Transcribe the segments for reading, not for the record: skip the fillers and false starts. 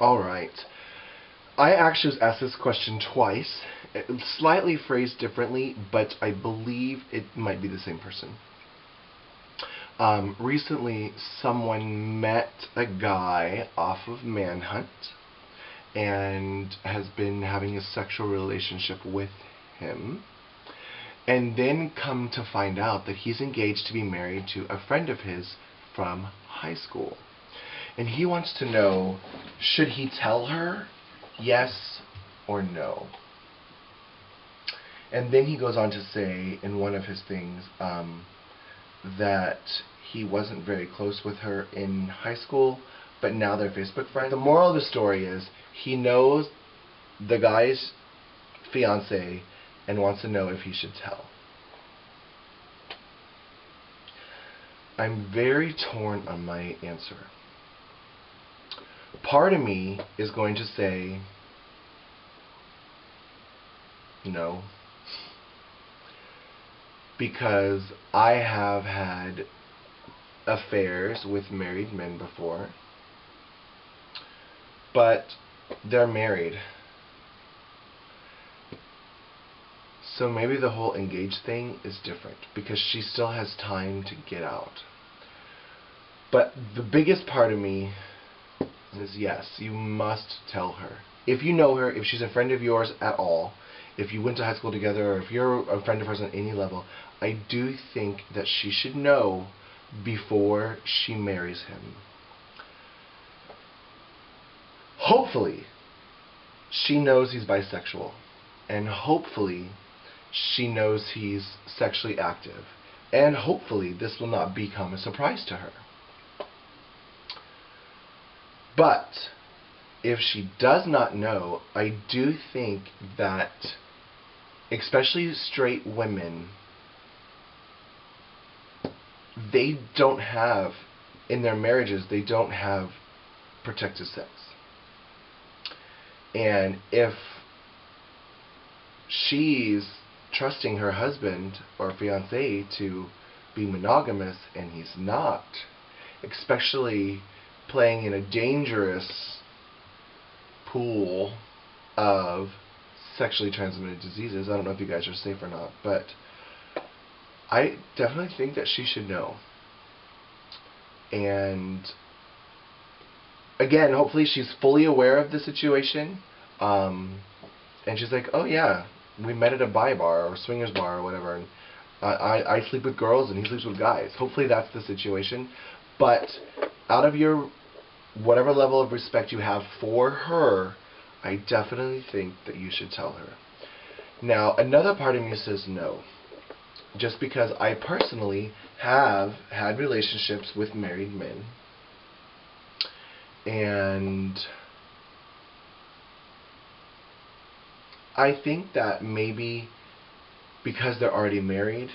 Alright. I actually was asked this question twice, slightly phrased differently, but I believe it might be the same person. Recently, someone met a guy off of Manhunt and has been having a sexual relationship with him, and then come to find out that he's engaged to be married to a friend of his from high school. And he wants to know, should he tell her yes or no? And then he goes on to say in one of his things that he wasn't very close with her in high school, but now they're Facebook friends. The moral of the story is he knows the guy's fiance and wants to know if he should tell. I'm very torn on my answer. Part of me is going to say no, because I have had affairs with married men before, but they're married. So maybe the whole engaged thing is different, because she still has time to get out. But the biggest part of me is yes, you must tell her. If you know her, if she's a friend of yours at all, if you went to high school together, or if you're a friend of hers on any level, I do think that she should know before she marries him. Hopefully, she knows he's bisexual, and hopefully, she knows he's sexually active, and hopefully, this will not become a surprise to her. But if she does not know, I do think that, especially straight women, they don't have, in their marriages, they don't have protected sex. And if she's trusting her husband or fiancé to be monogamous and he's not, especially playing in a dangerous pool of sexually transmitted diseases. I don't know if you guys are safe or not, but I definitely think that she should know. And again, hopefully she's fully aware of the situation, and she's like, oh yeah, we met at a bi bar or swingers bar or whatever, and I sleep with girls and he sleeps with guys. Hopefully that's the situation. But out of your whatever level of respect you have for her, I definitely think that you should tell her. Now, another part of me says no, just because I personally have had relationships with married men, and I think that maybe because they're already married,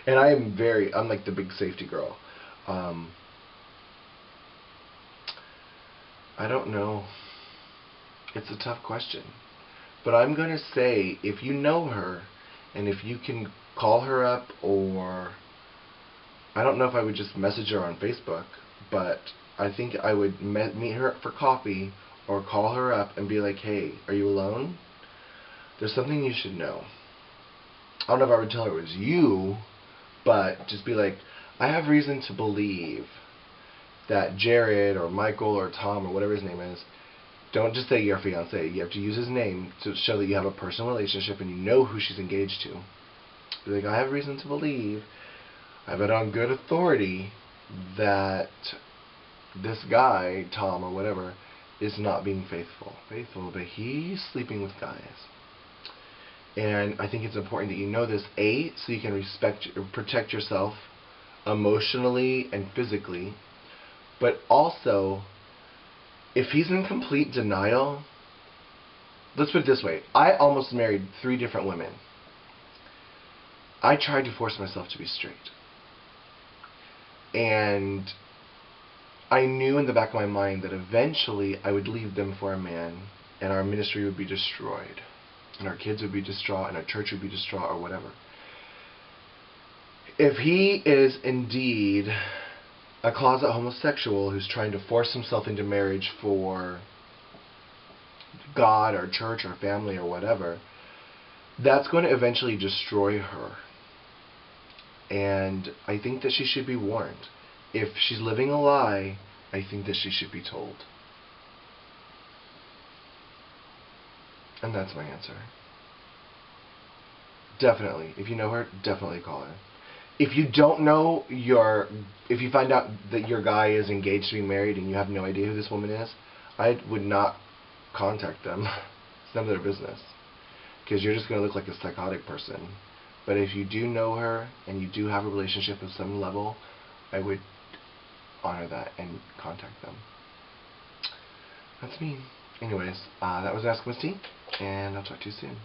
and I'm like the big safety girl. I don't know. It's a tough question. But I'm going to say, if you know her, and if you can call her up, or I don't know if I would just message her on Facebook, but I think I would meet her for coffee or call her up and be like, hey, are you alone? There's something you should know. I don't know if I would tell her it was you, but just be like, I have reason to believe that Jared or Michael or Tom or whatever his name is, don't just say your fiance. You have to use his name to show that you have a personal relationship and you know who she's engaged to. Be like, I have reason to believe, I have it on good authority, that this guy, Tom or whatever, is not being faithful, but he's sleeping with guys. And I think it's important that you know this, A, so you can protect yourself emotionally and physically, but also, if he's in complete denial, let's put it this way, I almost married 3 different women. I tried to force myself to be straight. And I knew in the back of my mind that eventually I would leave them for a man, and our ministry would be destroyed, and our kids would be distraught, and our church would be distraught, or whatever. If he is indeed a closet homosexual who's trying to force himself into marriage for God or church or family or whatever, that's going to eventually destroy her. And I think that she should be warned. If she's living a lie, I think that she should be told. And that's my answer. Definitely. If you know her, definitely call her. If you don't know if you find out that your guy is engaged to be married and you have no idea who this woman is, I would not contact them. It's none of their business. Because you're just going to look like a psychotic person. But if you do know her and you do have a relationship at some level, I would honor that and contact them. That's me. Anyways, that was Ask Misty, and I'll talk to you soon.